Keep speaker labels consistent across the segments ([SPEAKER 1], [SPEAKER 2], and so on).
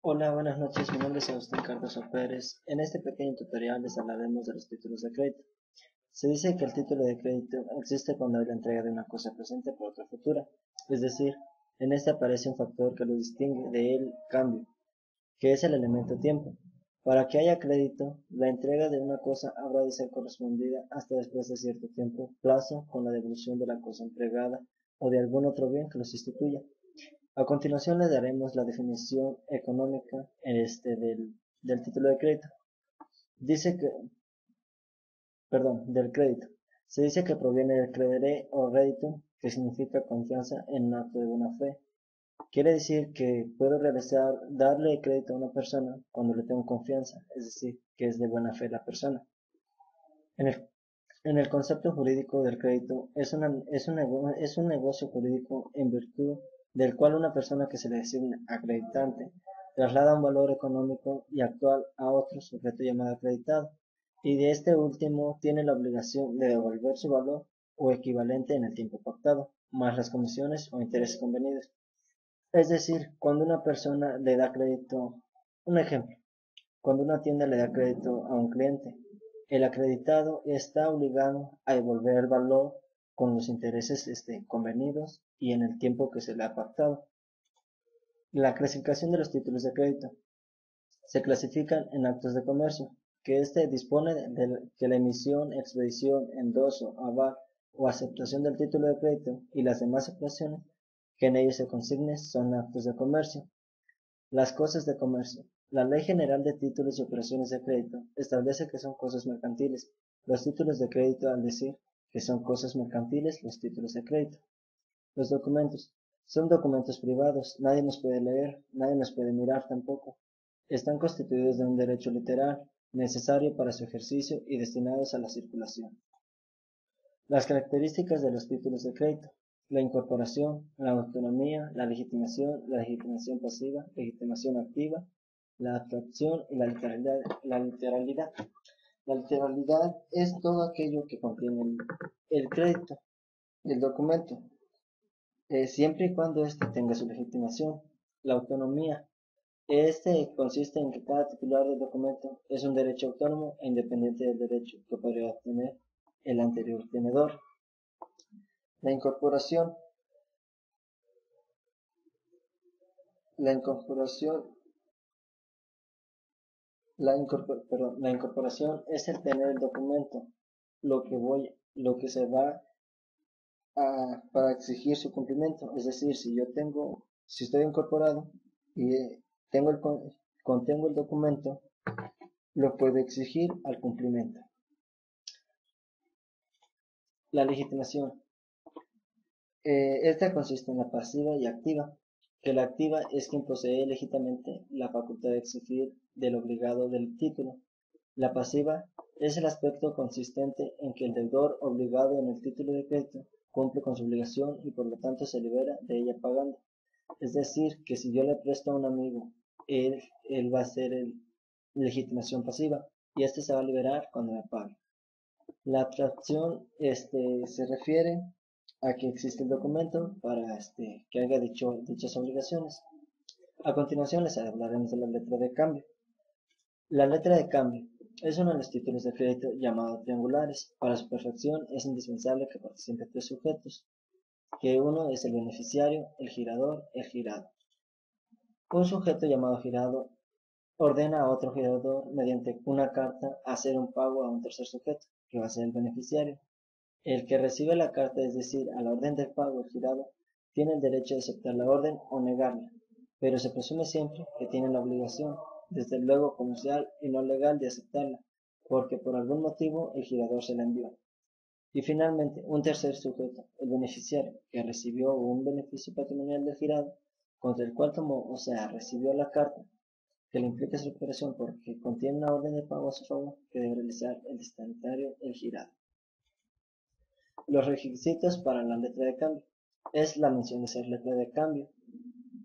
[SPEAKER 1] Hola, buenas noches. Mi nombre es Agustín Cardoso Pérez. En este pequeño tutorial les hablaremos de los títulos de crédito. Se dice que el título de crédito existe cuando hay la entrega de una cosa presente por otra futura, es decir, en este aparece un factor que lo distingue del cambio, que es el elemento tiempo. Para que haya crédito, la entrega de una cosa habrá de ser correspondida hasta después de cierto tiempo, plazo, con la devolución de la cosa entregada o de algún otro bien que lo sustituya. A continuación le daremos la definición económica del título de crédito. Dice que, del crédito. Se dice que proviene del credere o rédito, que significa confianza en un acto de buena fe. Quiere decir que puedo darle crédito a una persona cuando le tengo confianza, es decir, que es de buena fe la persona. En el, en el concepto jurídico del crédito es un negocio jurídico en virtud del cual una persona que se le designa acreditante traslada un valor económico y actual a otro sujeto llamado acreditado, y de este último tiene la obligación de devolver su valor o equivalente en el tiempo pactado, más las comisiones o intereses convenidos. Es decir, cuando una persona le da crédito, un ejemplo, cuando una tienda le da crédito a un cliente, el acreditado está obligado a devolver el valor con los intereses convenidos y en el tiempo que se le ha pactado. La clasificación de los títulos de crédito. Se clasifican en actos de comercio, que dispone de que la emisión, expedición, endoso, aval o aceptación del título de crédito y las demás operaciones que en ellos se consignen son actos de comercio. Las cosas de comercio. La Ley General de Títulos y Operaciones de Crédito establece que son cosas mercantiles los títulos de crédito, al decir que son cosas mercantiles los títulos de crédito. Los documentos. Son documentos privados, nadie nos puede leer, nadie nos puede mirar tampoco. Están constituidos de un derecho literal, necesario para su ejercicio y destinados a la circulación. Las características de los títulos de crédito. La incorporación, la autonomía, la legitimación pasiva, legitimación activa, la abstracción y la literalidad. La literalidad es todo aquello que contiene el crédito, el documento, siempre y cuando éste tenga su legitimación. La autonomía. Consiste en que cada titular del documento es un derecho autónomo e independiente del derecho que podría obtener el anterior tenedor. La incorporación. La incorporación, la incorporación es el tener el documento, lo que se va para exigir su cumplimiento. Es decir, si estoy incorporado y contengo el documento, lo puedo exigir al cumplimiento. La legitimación. Esta consiste en la pasiva y activa, que la activa es quien posee legítimamente la facultad de exigir del obligado del título. La pasiva es el aspecto consistente en que el deudor obligado en el título de crédito cumple con su obligación y por lo tanto se libera de ella pagando. Es decir, que si yo le presto a un amigo, él va a hacer legitimación pasiva y este se va a liberar cuando me pague. La abstracción se refiere a que existe el documento para que haga dichas obligaciones. A continuación les hablaremos de la letra de cambio. La letra de cambio es uno de los títulos de crédito llamados triangulares. Para su perfección es indispensable que participen tres sujetos, que uno es el beneficiario, el girador, el girado. Un sujeto llamado girado ordena a otro girador mediante una carta hacer un pago a un tercer sujeto, que va a ser el beneficiario. El que recibe la carta, es decir, a la orden del pago, el girado, tiene el derecho de aceptar la orden o negarla, pero se presume siempre que tiene la obligación, desde luego comercial y no legal, de aceptarla, porque por algún motivo el girador se la envió. Y finalmente, un tercer sujeto, el beneficiario, que recibió un beneficio patrimonial del girado, contra el cual tomó, o sea, recibió la carta, que le implica su operación porque contiene una orden de pago a su favor que debe realizar el destinatario, el girado. Los requisitos para la letra de cambio. Es la mención de ser letra de cambio,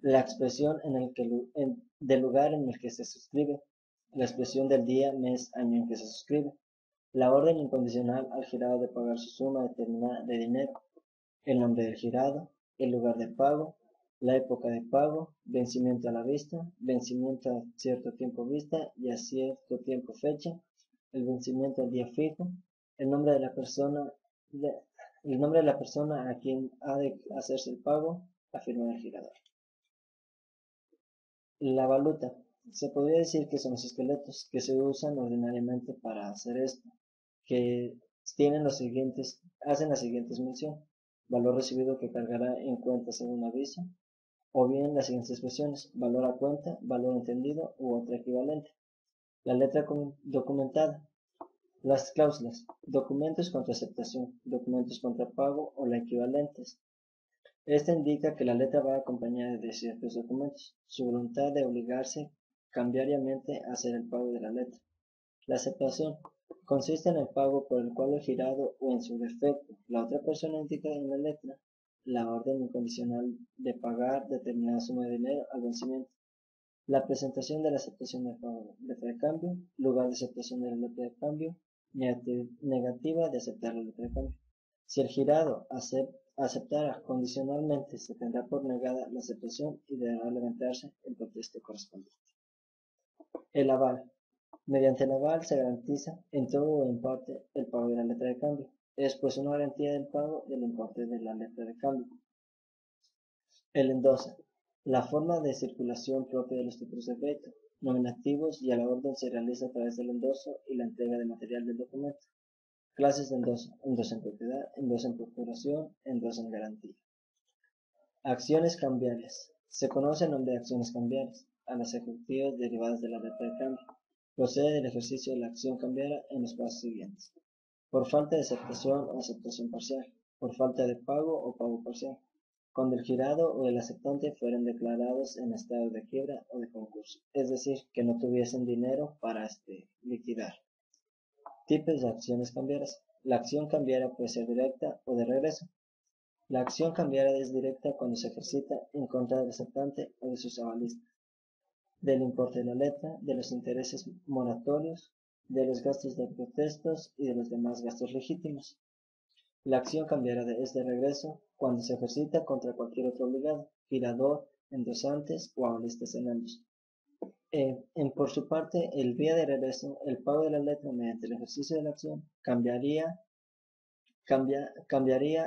[SPEAKER 1] la expresión del lugar en el que se suscribe, la expresión del día, mes, año en que se suscribe, la orden incondicional al girado de pagar su suma determinada de dinero, el nombre del girado, el lugar de pago, la época de pago, vencimiento a la vista, vencimiento a cierto tiempo vista y a cierto tiempo fecha, el vencimiento al día fijo, el nombre de la persona, el nombre de la persona a quien ha de hacerse el pago, la firma del girador. La valuta. Se podría decir que son los esqueletos que se usan ordinariamente para hacer esto, que hacen las siguientes menciones: valor recibido que cargará en cuenta según aviso, o bien las siguientes expresiones: valor a cuenta, valor entendido u otra equivalente. La letra documentada. Las cláusulas: documentos contra aceptación, documentos contra pago o la equivalentes. Esta indica que la letra va acompañada de ciertos documentos, su voluntad de obligarse cambiariamente a hacer el pago de la letra. La aceptación consiste en el pago por el cual el girado o en su defecto la otra persona indica en la letra la orden incondicional de pagar determinada suma de dinero al vencimiento. La presentación de la aceptación del pago de la letra de cambio, lugar de aceptación de la letra de cambio, negativa de aceptar la letra de cambio. Si el girado aceptara condicionalmente, se tendrá por negada la aceptación y deberá levantarse el proteste correspondiente. El aval. Mediante el aval se garantiza en todo o en parte el pago de la letra de cambio. Es pues una garantía del pago del importe de la letra de cambio. El endosa. La forma de circulación propia de los títulos de crédito, nominativos, y a la orden se realiza a través del endoso y la entrega de material del documento. Clases de endoso: endoso en propiedad, endoso en procuración, endoso en garantía. Acciones cambiarias. Se conoce el nombre de acciones cambiarias a las ejecutivas derivadas de la letra de cambio. Procede del ejercicio de la acción cambiaria en los pasos siguientes: por falta de aceptación o aceptación parcial, por falta de pago o pago parcial, cuando el girado o el aceptante fueran declarados en estado de quiebra o de concurso, es decir, que no tuviesen dinero para liquidar. Tipos de acciones cambiarias. La acción cambiaria puede ser directa o de regreso. La acción cambiaria es directa cuando se ejercita en contra del aceptante o de sus avalistas, del importe de la letra, de los intereses moratorios, de los gastos de protestos y de los demás gastos legítimos. La acción cambiaria es de regreso cuando se ejercita contra cualquier otro obligado, girador, endosantes o avalistas en ambos. Por su parte, el vía de regreso, el pago de la letra mediante el ejercicio de la acción, cambiaría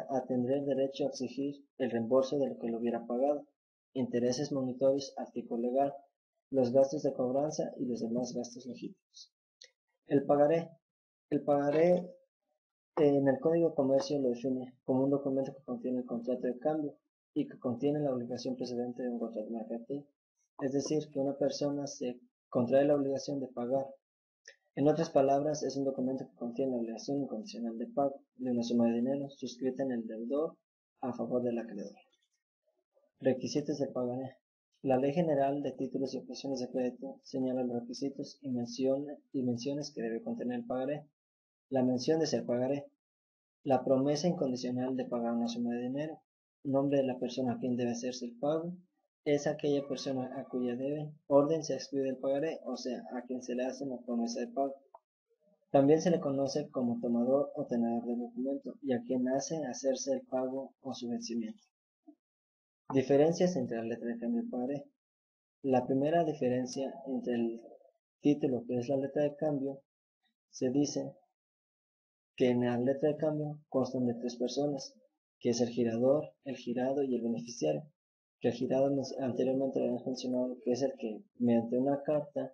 [SPEAKER 1] a tener derecho a exigir el reembolso de lo que lo hubiera pagado, intereses monitorios, artículo legal, los gastos de cobranza y los demás gastos legítimos. El pagaré. El pagaré en el Código de Comercio lo define como un documento que contiene el contrato de cambio y que contiene la obligación precedente de un contrato mercantil. Es decir, que una persona se contrae la obligación de pagar. En otras palabras, es un documento que contiene la obligación incondicional de pago de una suma de dinero suscrita en el deudor a favor del acreedor. Requisitos del pagaré. La Ley General de Títulos y Operaciones de Crédito señala los requisitos y menciones que debe contener el pagaré. La mención de ser pagaré. La promesa incondicional de pagar una suma de dinero. Nombre de la persona a quien debe hacerse el pago. Es aquella persona a cuya orden se excluye del pagaré, o sea, a quien se le hace una promesa de pago. También se le conoce como tomador o tenedor del documento y a quien hace hacerse el pago o su vencimiento. Diferencias entre la letra de cambio y el pagaré. La primera diferencia entre el título, que es la letra de cambio, se dice que en la letra de cambio constan de tres personas, que es el girador, el girado y el beneficiario. Que el girado anteriormente lo habíamos mencionado, que es el que mediante una carta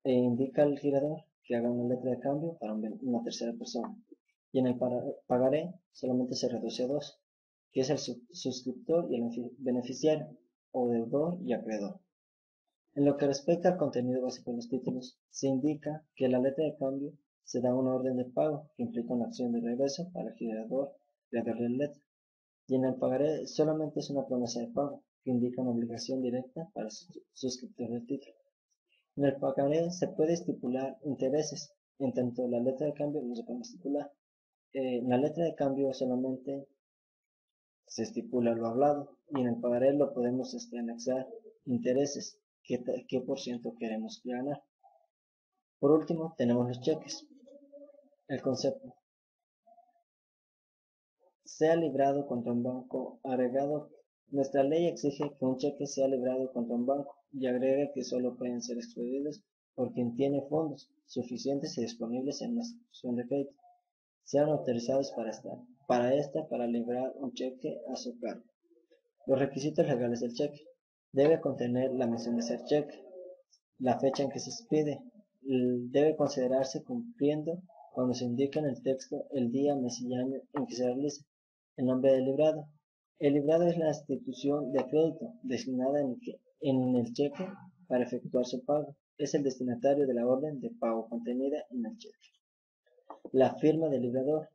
[SPEAKER 1] indica al girador que haga una letra de cambio para una tercera persona. Y en el pagaré solamente se reduce a dos, que es el suscriptor y el beneficiario, o deudor y acreedor. En lo que respecta al contenido básico de los títulos, se indica que en la letra de cambio se da una orden de pago que implica una acción de regreso para el girador de darle la letra, y en el pagaré solamente es una promesa de pago que indica una obligación directa para el suscriptor del título. En el pagaré se puede estipular intereses, en tanto la letra de cambio no se puede estipular. En la letra de cambio solamente se estipula lo hablado y en el pagaré lo podemos anexar intereses, qué por ciento queremos ganar. Por último, tenemos los cheques. El concepto: sea librado contra un banco agregado Nuestra ley exige que un cheque sea librado contra un banco y agrega que solo pueden ser expedidos por quien tiene fondos suficientes y disponibles en una institución de crédito, sean autorizados para librar un cheque a su cargo. Los requisitos legales del cheque. Debe contener la mención de ser cheque, la fecha en que se expide, debe considerarse cumpliendo cuando se indica en el texto el día, mes y año en que se realiza, el nombre del librado. El librado es la institución de crédito designada en el cheque para efectuar su pago. Es el destinatario de la orden de pago contenida en el cheque. La firma del librador.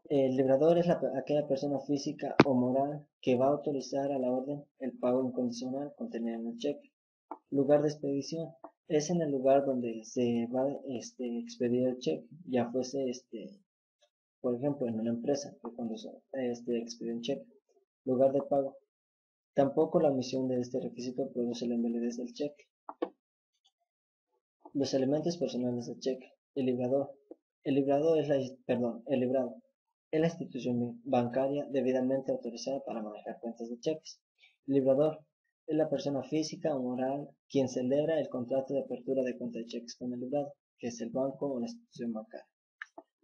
[SPEAKER 1] El librador es aquella persona física o moral que va a autorizar a la orden el pago incondicional contenido en el cheque. Lugar de expedición. Es en el lugar donde se va a expedir el cheque, ya fuese por ejemplo en una empresa que cuando se expide un cheque. Lugar de pago. Tampoco la omisión de este requisito produce la invalidez del cheque. Los elementos personales del cheque. El librado es el librado es la institución bancaria debidamente autorizada para manejar cuentas de cheques. El librador es la persona física o moral quien celebra el contrato de apertura de cuenta de cheques con el librado, que es el banco o la institución bancaria.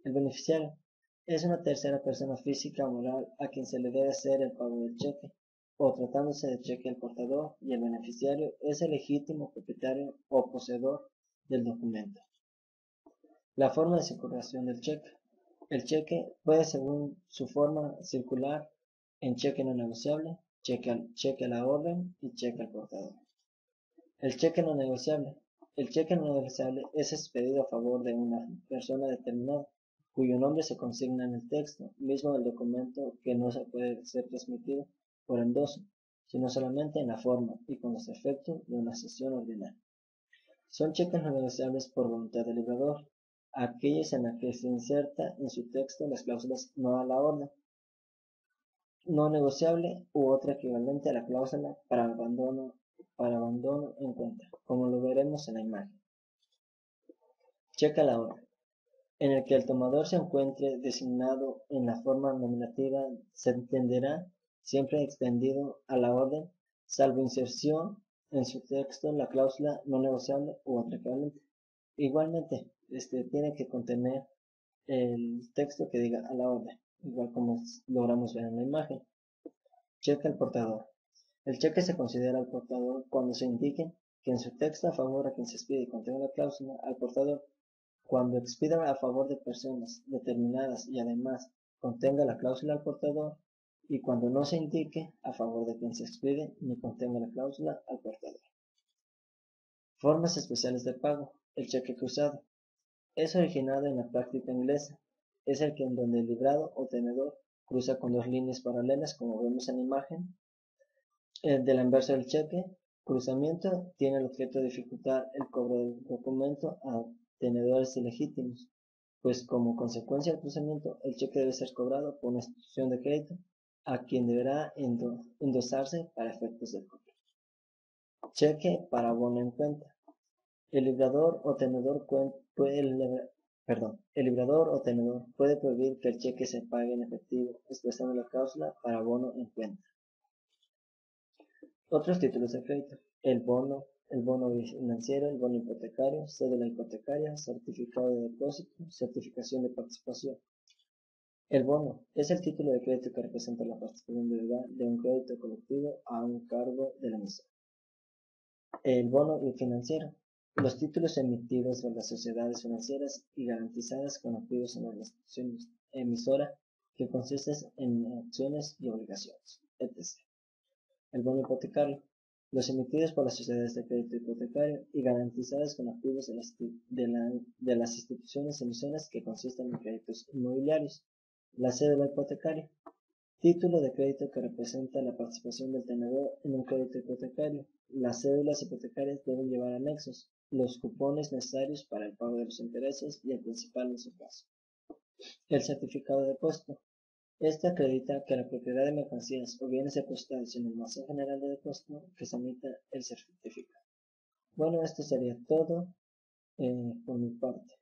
[SPEAKER 1] El beneficiario es una tercera persona física o moral a quien se le debe hacer el pago del cheque, o tratándose de cheque el portador, y el beneficiario es el legítimo propietario o poseedor del documento. La forma de circulación del cheque. El cheque puede, según su forma, circular en cheque no negociable, cheque a la orden y cheque al portador. El cheque no negociable. El cheque no negociable es expedido a favor de una persona determinada, cuyo nombre se consigna en el texto mismo del documento, que no se puede ser transmitido por endoso, sino solamente en la forma y con los efectos de una sesión ordinaria. Son cheques no negociables por voluntad del librador, aquellos en los que se inserta en su texto las cláusulas no a la orden, no negociable u otra equivalente a la cláusula para abandono en cuenta, como lo veremos en la imagen. Cheque a la orden, en el que el tomador se encuentre designado en la forma nominativa, se entenderá siempre extendido a la orden, salvo inserción en su texto la cláusula no negociable u otra equivalente. Igualmente, tiene que contener el texto que diga a la orden, igual como logramos ver en la imagen. Cheque al portador. El cheque se considera al portador cuando se indique que en su texto a favor a quien se expide contenga la cláusula al portador, cuando expida a favor de personas determinadas y además contenga la cláusula al portador, y cuando no se indique a favor de quien se expide ni contenga la cláusula al portador. Formas especiales de pago. El cheque cruzado. Es originado en la práctica inglesa. Es el que en donde el librado o tenedor cruza con dos líneas paralelas, como vemos en la imagen. El del anverso del cheque, cruzamiento, tiene el objeto de dificultar el cobro del documento a tenedores ilegítimos, pues como consecuencia del cruzamiento, el cheque debe ser cobrado por una institución de crédito a quien deberá endosarse para efectos del cobro. Cheque para abono en cuenta. El librador o tenedor puede prohibir que el cheque se pague en efectivo, expresando la cláusula para abono en cuenta. Otros títulos de crédito: el bono financiero, el bono hipotecario, cédula hipotecaria, certificado de depósito, certificación de participación. El bono es el título de crédito que representa la participación de un crédito colectivo a un cargo del emisor. El bono financiero: los títulos emitidos por las sociedades financieras y garantizadas con activos en la institución emisora que consisten en acciones y obligaciones, etc. El bono hipotecario: los emitidos por las sociedades de crédito hipotecario y garantizadas con activos de las instituciones emisoras que consisten en créditos inmobiliarios. La cédula hipotecaria: título de crédito que representa la participación del tenedor en un crédito hipotecario. Las cédulas hipotecarias deben llevar anexos, los cupones necesarios para el pago de los intereses y el principal en su caso. El certificado de depósito: este acredita que la propiedad de mercancías o bienes depositados en el almacén general de depósito que se emita el certificado. Bueno, esto sería todo por mi parte.